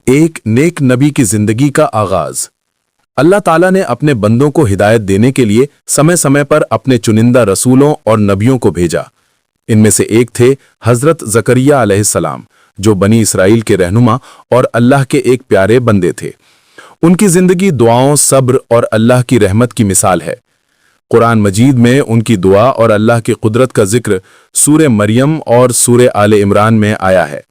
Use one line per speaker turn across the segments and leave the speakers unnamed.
ایک नेक नबी की जिंदगी का आगाज। अल्लाह ताला ने अपने बंदों को हिदायत देने के लिए समय समय पर अपने चुनिंदा रसूलों और नबियों को भेजा। इनमें से एक थे हजरत जकरिया अलैहिस्सलाम, जो बनी इसराइल के रहनुमा और अल्लाह के एक प्यारे बंदे थे। उनकी जिंदगी दुआओं, सब्र और अल्लाह की रहमत की मिसाल है। कुरान मजीद में उनकी दुआ और अल्लाह की कुदरत का जिक्र सूरे मरियम और सूरे आले इमरान में आया है।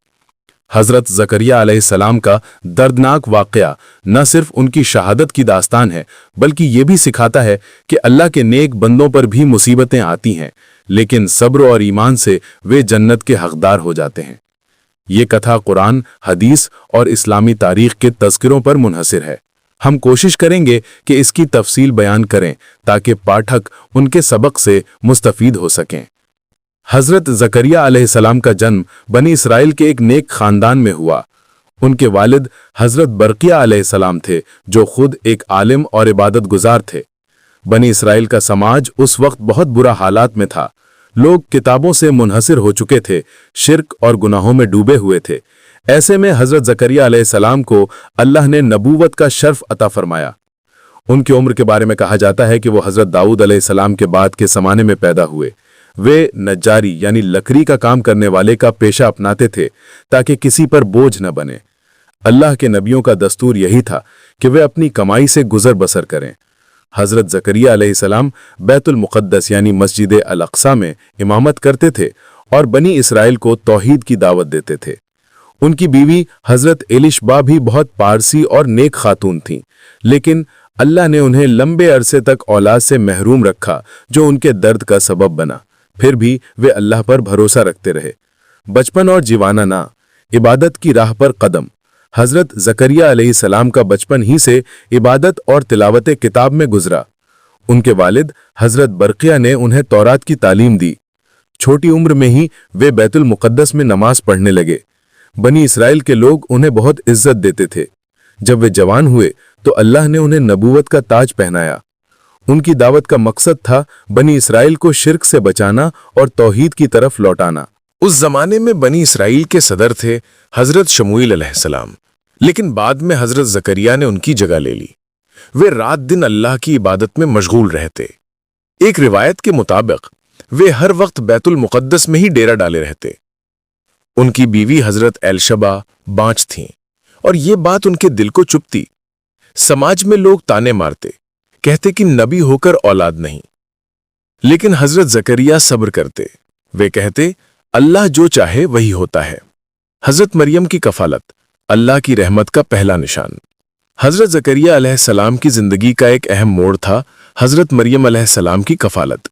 हजरत जकरिया अलैहिस्सलाम का दर्दनाक वाक़या न सिर्फ उनकी शहादत की दास्तान है, बल्कि ये भी सिखाता है कि अल्लाह के नेक बंदों पर भी मुसीबतें आती हैं, लेकिन सब्र और ईमान से वे जन्नत के हकदार हो जाते हैं। ये कथा कुरान, हदीस और इस्लामी तारीख के तज़किरों पर मुनहसिर है। हम कोशिश करेंगे कि इसकी तफसील बयान करें ताकि पाठक उनके सबक से मुस्तफीद हो सकें। हजरत जकरिया अलैहिस्सलाम का जन्म बनी इसराइल के एक नेक खानदान में हुआ। उनके वालिद हजरत बरकिया अलैहिस्सलाम थे, जो खुद एक आलिम और इबादत गुजार थे। बनी इसराइल का समाज उस वक्त बहुत बुरा हालात में था। लोग किताबों से मुनहसिर हो चुके थे, शिर्क और गुनाहों में डूबे हुए थे। ऐसे में हजरत जकरिया अलैहिस्सलाम को अल्लाह ने नबूवत का शर्फ अता फरमाया। उनकी उम्र के बारे में कहा जाता है कि वो हजरत दाऊद अलैहिस्सलाम के बाद के ज़माने में पैदा हुए। वे नज्जारी यानी लकड़ी का काम करने वाले का पेशा अपनाते थे ताकि किसी पर बोझ न बने। अल्लाह के नबियों का दस्तूर यही था कि वे अपनी कमाई से गुजर बसर करें। हजरत जकरिया अलैहिस्सलाम बैतुल मुक़द्दस यानी मस्जिद अल अक़सा में इमामत करते थे और बनी इसराइल को तौहीद की दावत देते थे। उनकी बीवी हजरत एलिशबा भी बहुत पारसी और नेक खातून थीं, लेकिन अल्लाह ने उन्हें लंबे अरसे तक औलाद से महरूम रखा, जो उनके दर्द का सबब बना। फिर भी वे अल्लाह पर भरोसा रखते रहे। बचपन और जीवाना ना, इबादत की राह पर कदम। हजरत जकरिया अलैहिस्सलाम का बचपन ही से इबादत और तिलावत किताब में गुजरा। उनके वालिद हजरत बरकिया ने उन्हें तौरात की तालीम दी। छोटी उम्र में ही वे बैतुल मुक़द्दस में नमाज पढ़ने लगे। बनी इसराइल के लोग उन्हें बहुत इज्जत देते थे। जब वे जवान हुए तो अल्लाह ने उन्हें नबूवत का ताज पहनाया। उनकी दावत का मकसद था बनी इसराइल को शिर्क से बचाना और तौहीद की तरफ लौटाना।
उस जमाने में बनी इसराइल के सदर थे हजरत शमूएल अलैहिस्सलाम, लेकिन बाद में हजरत जकरिया ने उनकी जगह ले ली। वे रात दिन अल्लाह की इबादत में मशगूल रहते। एक रिवायत के मुताबिक वे हर वक्त बैतुल मुक़द्दस में ही डेरा डाले रहते। उनकी बीवी हजरत एलशबा बांझ थीं और ये बात उनके दिल को चुभती। समाज में लोग ताने मारते, कहते कि नबी होकर औलाद नहीं, लेकिन हजरत जकरिया सब्र करते। वे कहते, अल्लाह जो चाहे वही होता है। हजरत मरियम की कफालत, अल्लाह की रहमत का पहला निशान। हजरत जकरिया अलैहिस्सलाम की जिंदगी का एक अहम मोड़ था हजरत मरियम अलैहिस्सलाम की कफालत।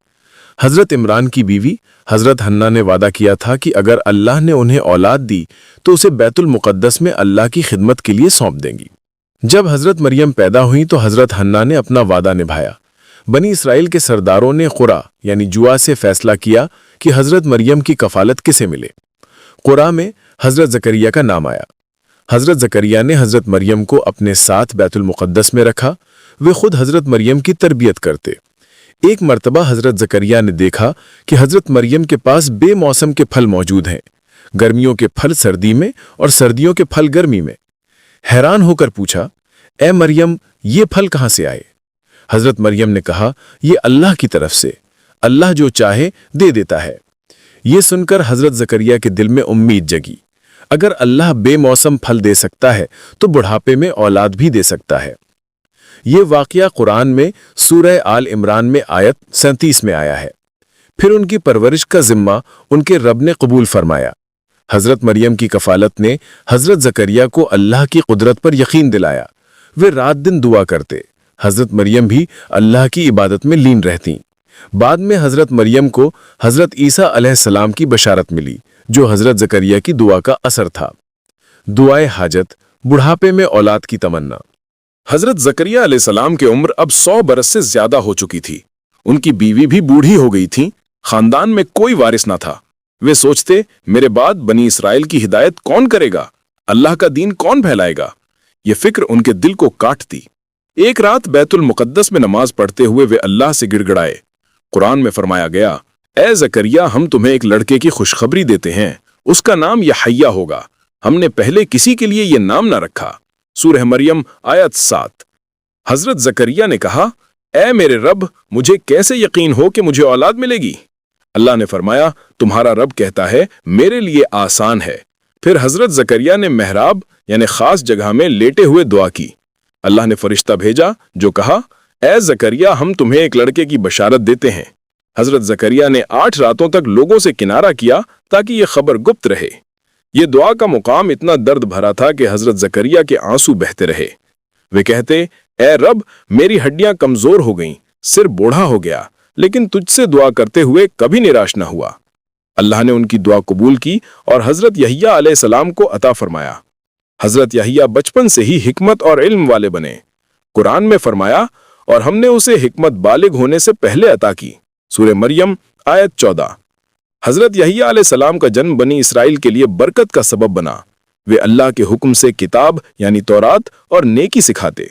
हजरत इमरान की बीवी हजरत हन्ना ने वादा किया था कि अगर अल्लाह ने उन्हें औलाद दी तो उसे बैतुल मुक़द्दस में अल्लाह की खिदमत के लिए सौंप देंगी। जब हजरत मरियम पैदा हुई तो हजरत हन्ना ने अपना वादा निभाया। बनी इसराइल के सरदारों ने कुरा यानी जुआ से फैसला किया कि हजरत मरियम की कफालत किसे मिले। कुरा में हजरत जकरिया का नाम आया। हजरत जकरिया ने हजरत मरियम को अपने साथ बैतुल मुक़द्दस में रखा। वे खुद हजरत मरियम की तरबियत करते। एक मर्तबा हजरत जकरिया ने देखा कि हजरत मरियम के पास बेमौसम के फल मौजूद हैं, गर्मियों के फल सर्दी में और सर्दियों के फल गर्मी में। हैरान होकर पूछा, ए मरियम, ये फल कहाँ से आए? हजरत मरियम ने कहा, ये अल्लाह की तरफ से, अल्लाह जो चाहे दे देता है। ये सुनकर हजरत जकरिया के दिल में उम्मीद जगी। अगर अल्लाह बेमौसम फल दे सकता है तो बुढ़ापे में औलाद भी दे सकता है। ये वाक़या कुरान में सूरह आल इमरान में आयत 37 में आया है। फिर उनकी परवरिश का जिम्मा उनके रब ने कबूल फरमाया। हजरत मरियम की कफालत ने हजरत जकरिया को अल्लाह की कुदरत पर यकीन दिलाया। वे रात दिन दुआ करते। हजरत मरियम भी अल्लाह की इबादत में लीन रहती। बाद में हजरत मरियम को हजरत ईसा अलैहिस्सलाम की बशारत मिली, जो हजरत जकरिया की दुआ का असर था। दुआए हाजत, बुढ़ापे में औलाद की तमन्ना।
हजरत जकरिया अलैहिस्सलाम की उम्र अब 100 बरस से ज्यादा हो चुकी थी। उनकी बीवी भी बूढ़ी हो गई थी। खानदान में कोई वारिस ना था। वे सोचते, मेरे बाद बनी इसराइल की हिदायत कौन करेगा? अल्लाह का दीन कौन फैलाएगा? ये फिक्र उनके दिल को काटती। एक रात बैतुल मुक़द्दस में नमाज पढ़ते हुए वे अल्लाह से गिड़गिड़ाए। कुरान में फरमाया गया, ए जकरिया, हम तुम्हें एक लड़के की खुशखबरी देते हैं, उसका नाम यहया होगा। हमने पहले किसी के लिए ये नाम न रखा। सूरह मरियम आयत 7। हजरत जकरिया ने कहा, ऐ मेरे रब, मुझे कैसे यकीन हो कि मुझे औलाद मिलेगी? अल्लाह ने फरमाया, तुम्हारा रब कहता है मेरे लिए आसान है। फिर हजरत जकरिया ने मेहराब यानी खास जगह में लेटे हुए दुआ की। अल्लाह ने फरिश्ता भेजा जो कहा, ऐ जकरिया, हम तुम्हें एक लड़के की बशारत देते हैं। हजरत जकरिया ने 8 रातों तक लोगों से किनारा किया ताकि ये खबर गुप्त रहे। ये दुआ का मुकाम इतना दर्द भरा था कि हजरत जकरिया के आंसू बहते रहे। वे कहते, ऐ रब, मेरी हड्डियां कमजोर हो गईं, सिर बूढ़ा हो गया, लेकिन तुझसे दुआ करते हुए कभी निराश न हुआ। अल्लाह ने उनकी दुआ कबूल की और हजरत यहिया अलैहिस्सलाम को अता फरमाया। हजरत यहिया बचपन से ही हिकमत और इल्म वाले बने। कुरान में फरमाया, और हमने उसे हिकमत बालिग होने से पहले अता की। सूरह मरियम आयत 14। हजरत यहिया अलैहिस्सलाम का जन्म बनी इसराइल के लिए बरकत का सबब बना। वे अल्लाह के हुक्म से किताब यानी तौरात और नेकी सिखाते।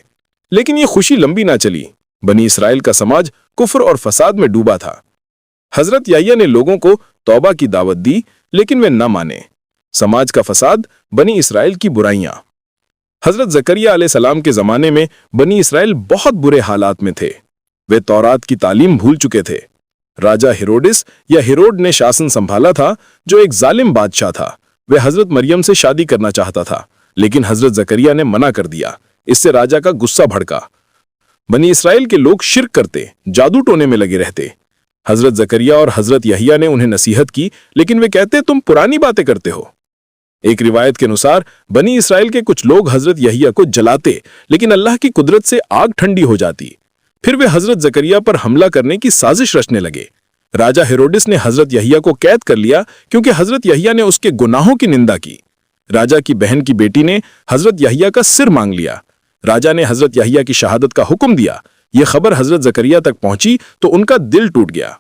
लेकिन ये खुशी लंबी ना चली। बनी इसराइल का समाज कुफ्र और फसाद में डूबा था। हजरत यहिया ने लोगों को तौबा की दावत दी, लेकिन वे न माने। समाज का फसाद, बनी इसराइल की बुराइयां। हजरत जकरिया अलैहिस्सलाम के जमाने में बनी इसराइल बहुत बुरे हालात में थे। वे तौरात की तालीम भूल चुके थे। राजा हेरोडिस या हेरोड ने शासन संभाला था, जो एक जालिम बादशाह था। वे हजरत मरियम से शादी करना चाहता था, लेकिन हजरत जकरिया ने मना कर दिया। इससे राजा का गुस्सा भड़का। बनी इसराइल के लोग शिर्क करते, जादू टोने में लगे रहते। हजरत जकरिया और हजरत यहिया ने उन्हें नसीहत की, लेकिन वे कहते, तुम पुरानी बातें करते हो। एक रिवायत के अनुसार बनी इसराइल के कुछ लोग हजरत यहिया को जलाते, लेकिन अल्लाह की कुदरत से आग ठंडी हो जाती। फिर वे हजरत जकरिया पर हमला करने की साजिश रचने लगे। राजा हेरोडिस ने हजरत यहिया को कैद कर लिया, क्योंकि हजरत यहिया ने उसके गुनाहों की निंदा की। राजा की बहन की बेटी ने हजरत यहिया का सिर मांग लिया। राजा ने हजरत यहिया की शहादत का हुक्म दिया। यह खबर हजरत जकरिया तक पहुंची तो उनका दिल टूट गया।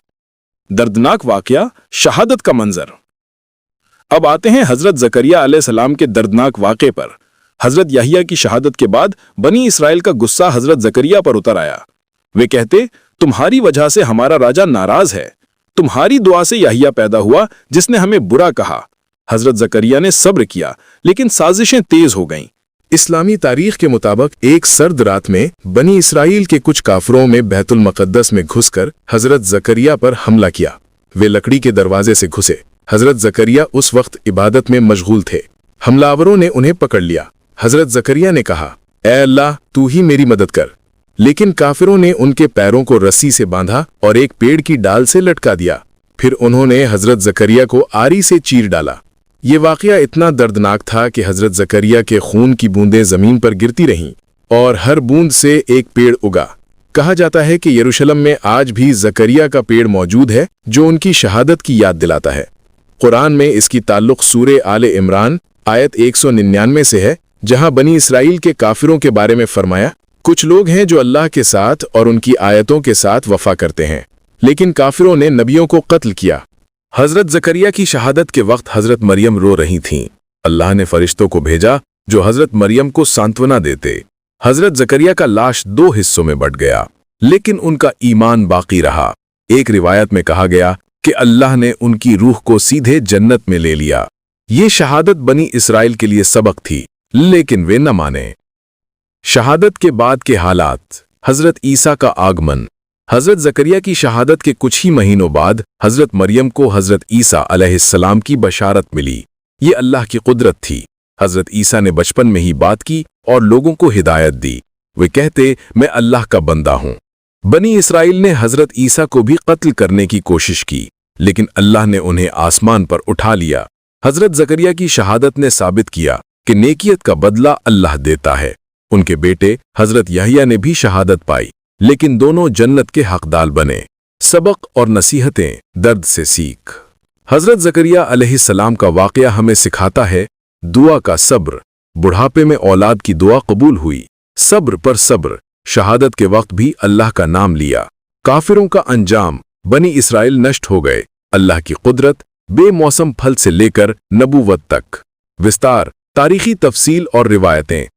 दर्दनाक वाकया, शहादत का मंजर। अब आते हैं हजरत जकरिया अलैहिस्सलाम के दर्दनाक वाक़े पर। हजरत यहिया की शहादत के बाद बनी इसराइल का गुस्सा हजरत जकरिया पर उतर आया। वे कहते, तुम्हारी वजह से हमारा राजा नाराज है। तुम्हारी दुआ से यहिया पैदा हुआ जिसने हमें बुरा कहा। हजरत जकरिया ने सब्र किया, लेकिन साजिशें तेज हो गईं।
इस्लामी तारीख के मुताबिक एक सर्द रात में बनी इसराइल के कुछ काफरों में बैतुल मुक़द्दस में घुसकर हजरत जकरिया पर हमला किया। वे लकड़ी के दरवाजे से घुसे। हजरत जकरिया उस वक्त इबादत में मशगूल थे। हमलावरों ने उन्हें पकड़ लिया। हजरत जकरिया ने कहा, ऐ अल्लाह, तू ही मेरी मदद कर। लेकिन काफिरों ने उनके पैरों को रस्सी से बांधा और एक पेड़ की डाल से लटका दिया। फिर उन्होंने हजरत जकरिया को आरी से चीर डाला। ये वाकया इतना दर्दनाक था कि हजरत जकरिया के खून की बूंदें जमीन पर गिरती रहीं और हर बूंद से एक पेड़ उगा। कहा जाता है कि यरूशलेम में आज भी जकरिया का पेड़ मौजूद है, जो उनकी शहादत की याद दिलाता है। कुरान में इसकी ताल्लुक सूरे आले इमरान आयत 199 से है, जहां बनी इसराइल के काफिरों के बारे में फरमाया, कुछ लोग हैं जो अल्लाह के साथ और उनकी आयतों के साथ वफा करते हैं, लेकिन काफिरों ने नबियों को कत्ल किया। हजरत जकरिया की शहादत के वक्त हजरत मरियम रो रही थीं। अल्लाह ने फरिश्तों को भेजा जो हजरत मरियम को सांत्वना देते। हजरत जकरिया का लाश 2 हिस्सों में बंट गया, लेकिन उनका ईमान बाकी रहा। एक रिवायत में कहा गया कि अल्लाह ने उनकी रूह को सीधे जन्नत में ले लिया। ये शहादत बनी इसराइल के लिए सबक थी, लेकिन वे न माने। शहादत के बाद के हालात। हजरत ईसा का आगमन। हजरत जकरिया की शहादत के कुछ ही महीनों बाद हजरत मरियम को हजरत ईसा अलैहिस्सलाम की बशारत मिली। ये अल्लाह की कुदरत थी। हजरत ईसा ने बचपन में ही बात की और लोगों को हिदायत दी। वे कहते, मैं अल्लाह का बंदा हूं। बनी इसराइल ने हजरत ईसा को भी कत्ल करने की कोशिश की, लेकिन अल्लाह ने उन्हें आसमान पर उठा लिया। हजरत जकरिया की शहादत ने साबित किया कि नेकियत का बदला अल्लाह देता है। उनके बेटे हजरत यहिया ने भी शहादत पाई, लेकिन दोनों जन्नत के हकदार बने। सबक और नसीहतें, दर्द से सीख। हजरत जकरिया अलैहिस्सलाम का वाकया हमें सिखाता है दुआ का सब्र। बुढ़ापे में औलाद की दुआ कबूल हुई। सब्र पर सब्र। शहादत के वक्त भी अल्लाह का नाम लिया। काफिरों का अंजाम, बनी इसराइल नष्ट हो गए। अल्लाह की कुदरत, बेमौसम फल से लेकर नबूवत तक। विस्तार, तारीखी तफसील और रिवायतें।